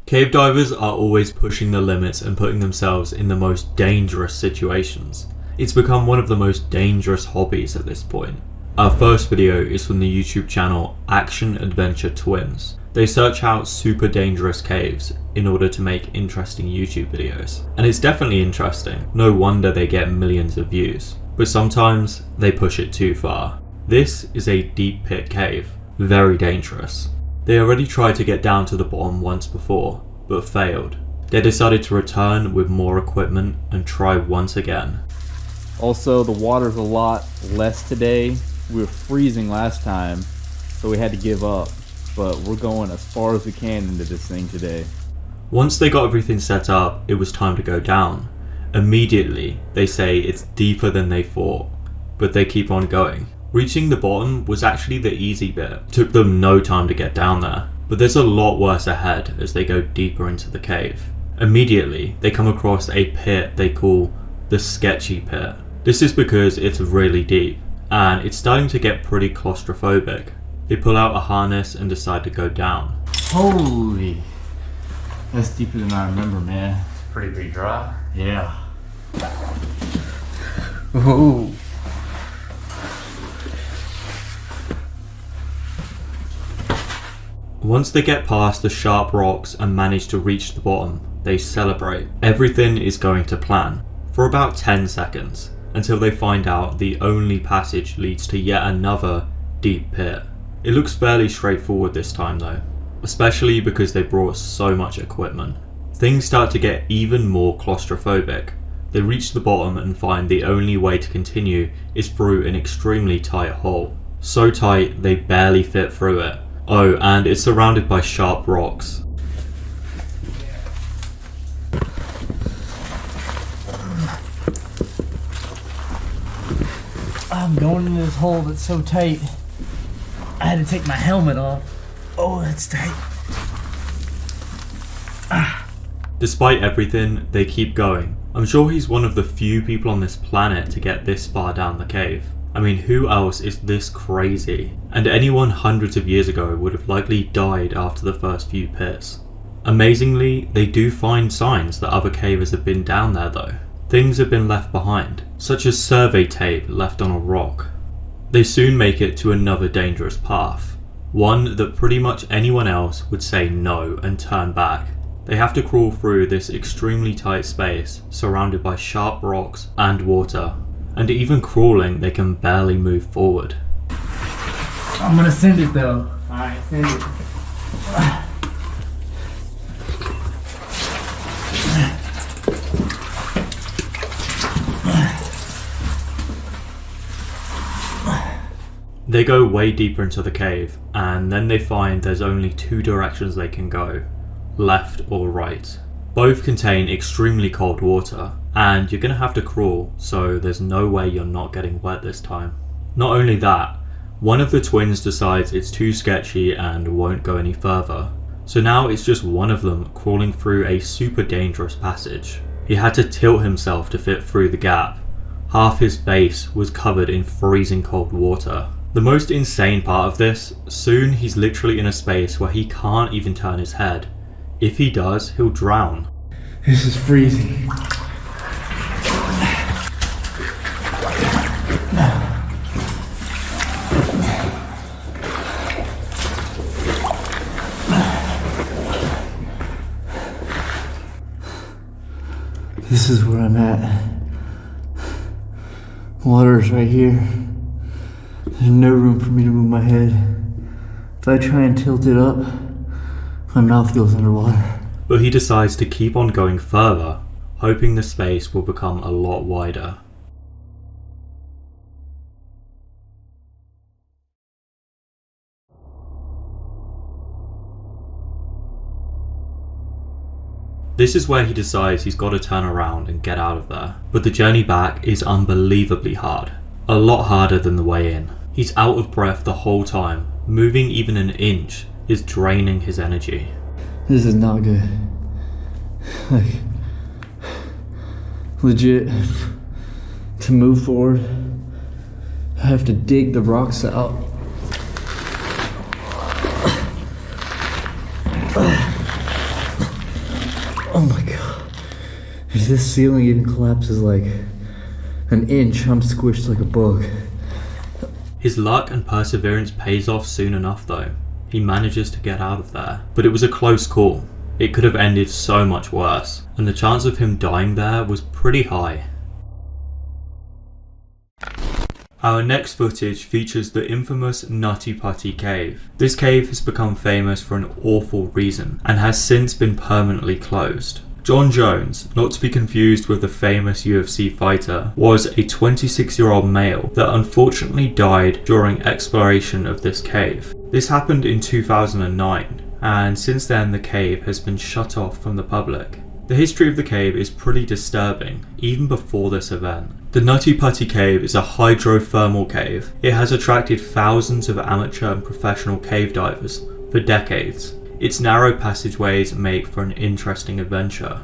Cave divers are always pushing the limits and putting themselves in the most dangerous situations. It's become one of the most dangerous hobbies at this point. Our first video is from the YouTube channel Action Adventure Twins. They search out super dangerous caves in order to make interesting YouTube videos. And it's definitely interesting, no wonder they get millions of views. But sometimes they push it too far. This is a deep pit cave, very dangerous. They already tried to get down to the bottom once before, but failed. They decided to return with more equipment and try once again. Also, the water's a lot less today. We were freezing last time, so we had to give up. But we're going as far as we can into this thing today. Once they got everything set up, it was time to go down. Immediately, they say it's deeper than they thought, but they keep on going. Reaching the bottom was actually the easy bit. It took them no time to get down there, but there's a lot worse ahead as they go deeper into the cave. Immediately, they come across a pit they call the Sketchy Pit. This is because it's really deep, and it's starting to get pretty claustrophobic. They pull out a harness and decide to go down. Holy, that's deeper than I remember, man. Pretty dry. Yeah. Whoa. Once they get past the sharp rocks and manage to reach the bottom, they celebrate. Everything is going to plan for about 10 seconds until they find out the only passage leads to yet another deep pit. It looks fairly straightforward this time though, especially because they brought so much equipment. Things start to get even more claustrophobic. They reach the bottom and find the only way to continue is through an extremely tight hole. So tight they barely fit through it. Oh, and it's surrounded by sharp rocks. I'm going in this hole that's so tight. I had to take my helmet off. Oh, that's tight. Despite everything, they keep going. I'm sure he's one of the few people on this planet to get this far down the cave. I mean, who else is this crazy? And anyone hundreds of years ago would have likely died after the first few pits. Amazingly, they do find signs that other cavers have been down there though. Things have been left behind, such as survey tape left on a rock. They soon make it to another dangerous path, one that pretty much anyone else would say no and turn back. They have to crawl through this extremely tight space surrounded by sharp rocks and water, and even crawling they can barely move forward. I'm gonna send it though. Alright, send it. They go way deeper into the cave, and then they find there's only two directions they can go, left or right. Both contain extremely cold water, and you're gonna have to crawl, so there's no way you're not getting wet this time. Not only that, one of the twins decides it's too sketchy and won't go any further, so now it's just one of them crawling through a super dangerous passage. He had to tilt himself to fit through the gap. Half his face was covered in freezing cold water. The most insane part of this, soon he's literally in a space where he can't even turn his head. If he does, he'll drown. This is freezing. This is where I'm at. Water's right here. There's no room for me to move my head. If I try and tilt it up, my mouth goes underwater. But he decides to keep on going further, hoping the space will become a lot wider. This is where he decides he's got to turn around and get out of there. But the journey back is unbelievably hard. A lot harder than the way in. He's out of breath the whole time. Moving even an inch is draining his energy. This is not good. Like, legit, to move forward, I have to dig the rocks out. Oh my god. If this ceiling even collapses like an inch, I'm squished like a bug. His luck and perseverance pays off soon enough though. He manages to get out of there. But it was a close call. It could have ended so much worse, and the chance of him dying there was pretty high. Our next footage features the infamous Nutty Putty Cave. This cave has become famous for an awful reason, and has since been permanently closed. John Jones, not to be confused with the famous UFC fighter, was a 26-year-old male that unfortunately died during exploration of this cave. This happened in 2009, and since then the cave has been shut off from the public. The history of the cave is pretty disturbing, even before this event. The Nutty Putty Cave is a hydrothermal cave. It has attracted thousands of amateur and professional cave divers for decades. Its narrow passageways make for an interesting adventure.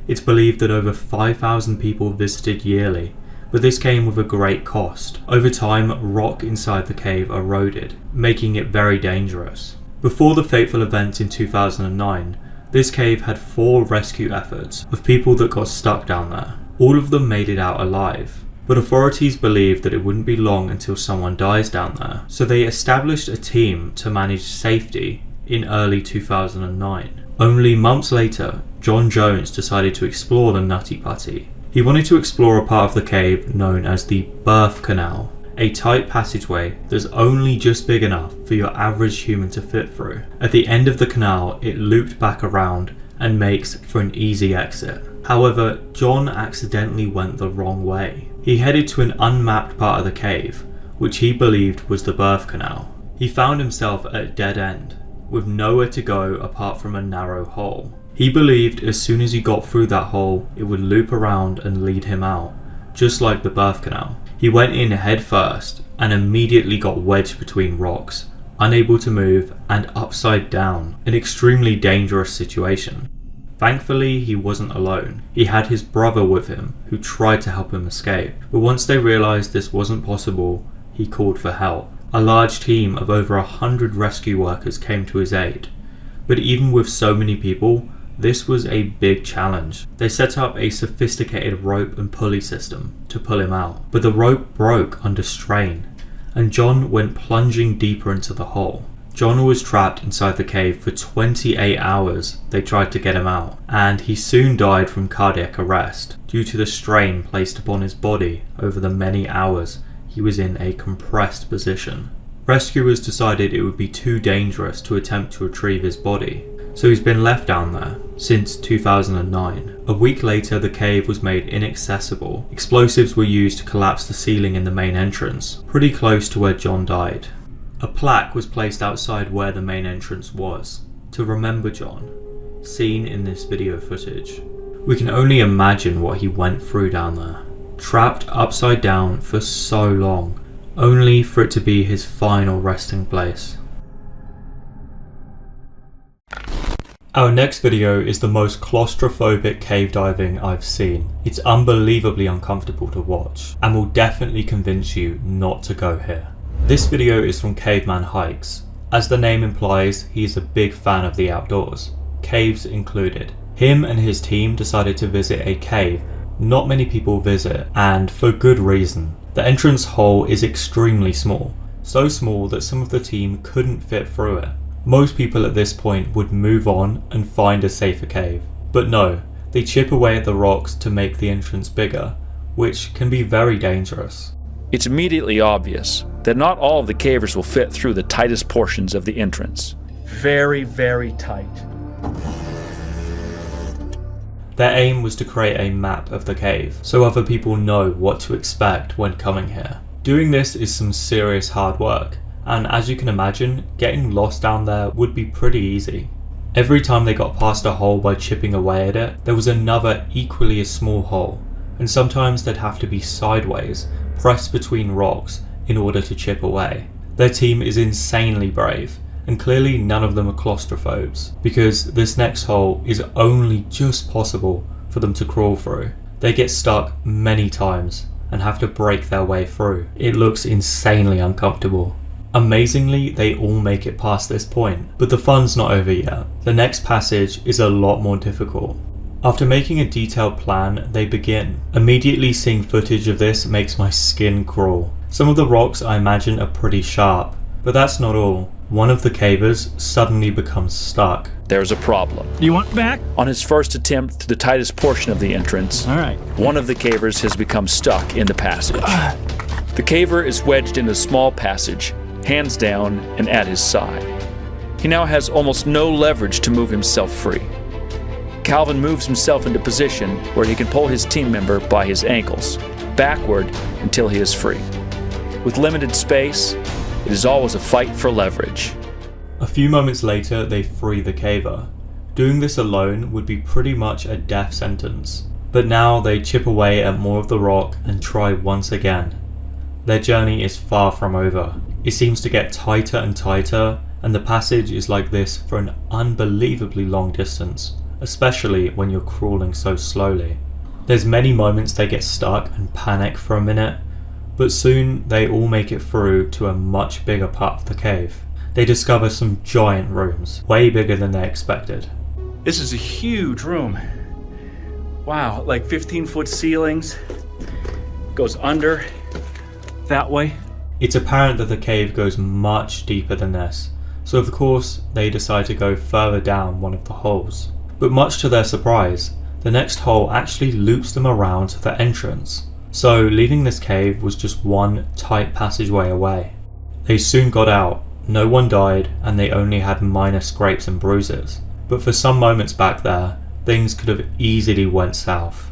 It's believed that over 5,000 people visited yearly, but this came with a great cost. Over time, rock inside the cave eroded, making it very dangerous. Before the fateful event in 2009, this cave had 4 rescue efforts of people that got stuck down there. All of them made it out alive, but authorities believed that it wouldn't be long until someone dies down there, so they established a team to manage safety in early 2009. Only months later, John Jones decided to explore the Nutty Putty. He wanted to explore a part of the cave known as the birth canal, a tight passageway that's only just big enough for your average human to fit through. At the end of the canal, it looped back around and makes for an easy exit. However, John accidentally went the wrong way. He headed to an unmapped part of the cave, which he believed was the birth canal. He found himself at a dead end, with nowhere to go apart from a narrow hole. He believed as soon as he got through that hole, it would loop around and lead him out, just like the birth canal. He went in head first and immediately got wedged between rocks, unable to move and upside down, an extremely dangerous situation. Thankfully, he wasn't alone. He had his brother with him, who tried to help him escape, but once they realised this wasn't possible, he called for help. A large team of over 100 rescue workers came to his aid, but even with so many people, this was a big challenge. They set up a sophisticated rope and pulley system to pull him out, but the rope broke under strain, and John went plunging deeper into the hole. John was trapped inside the cave for 28 hours. They tried to get him out, and he soon died from cardiac arrest due to the strain placed upon his body over the many hours he was in a compressed position. Rescuers decided it would be too dangerous to attempt to retrieve his body, so he's been left down there since 2009. A week later, the cave was made inaccessible. Explosives were used to collapse the ceiling in the main entrance, pretty close to where John died. A plaque was placed outside where the main entrance was, to remember John, seen in this video footage. We can only imagine what he went through down there, trapped upside down for so long, only for it to be his final resting place. Our next video is the most claustrophobic cave diving I've seen. It's unbelievably uncomfortable to watch, and will definitely convince you not to go here. This video is from Caveman Hikes. As the name implies, he is a big fan of the outdoors, caves included. Him and his team decided to visit a cave not many people visit, and for good reason. The entrance hole is extremely small, so small that some of the team couldn't fit through it. Most people at this point would move on and find a safer cave, but no, they chip away at the rocks to make the entrance bigger, which can be very dangerous. It's immediately obvious that not all of the cavers will fit through the tightest portions of the entrance. Very, very tight. Their aim was to create a map of the cave, so other people know what to expect when coming here. Doing this is some serious hard work, and as you can imagine, getting lost down there would be pretty easy. Every time they got past a hole by chipping away at it, there was another equally as small hole, and sometimes they'd have to be sideways, pressed between rocks in order to chip away. Their team is insanely brave, and clearly none of them are claustrophobes, because this next hole is only just possible for them to crawl through. They get stuck many times and have to break their way through. It looks insanely uncomfortable. Amazingly, they all make it past this point, but the fun's not over yet. The next passage is a lot more difficult. After making a detailed plan, they begin. Immediately seeing footage of this makes my skin crawl. Some of the rocks I imagine are pretty sharp, but that's not all. One of the cavers suddenly becomes stuck. There's a problem. Do you want back? On his first attempt to the tightest portion of the entrance, All right. one of the cavers has become stuck in the passage. The caver is wedged in a small passage, hands down and at his side. He now has almost no leverage to move himself free. Calvin moves himself into position where he can pull his team member by his ankles, backward until he is free. With limited space, it is always a fight for leverage. A few moments later, they free the caver. Doing this alone would be pretty much a death sentence. But now they chip away at more of the rock and try once again. Their journey is far from over. It seems to get tighter and tighter, and the passage is like this for an unbelievably long distance, especially when you're crawling so slowly. There's many moments they get stuck and panic for a minute, but soon they all make it through to a much bigger part of the cave. They discover some giant rooms, way bigger than they expected. This is a huge room. Wow, like 15-foot ceilings. Goes under that way. It's apparent that the cave goes much deeper than this, so of course they decide to go further down one of the holes. But much to their surprise, the next hole actually loops them around to the entrance, so leaving this cave was just one tight passageway away. They soon got out, no one died, and they only had minor scrapes and bruises. But for some moments back there, things could have easily went south.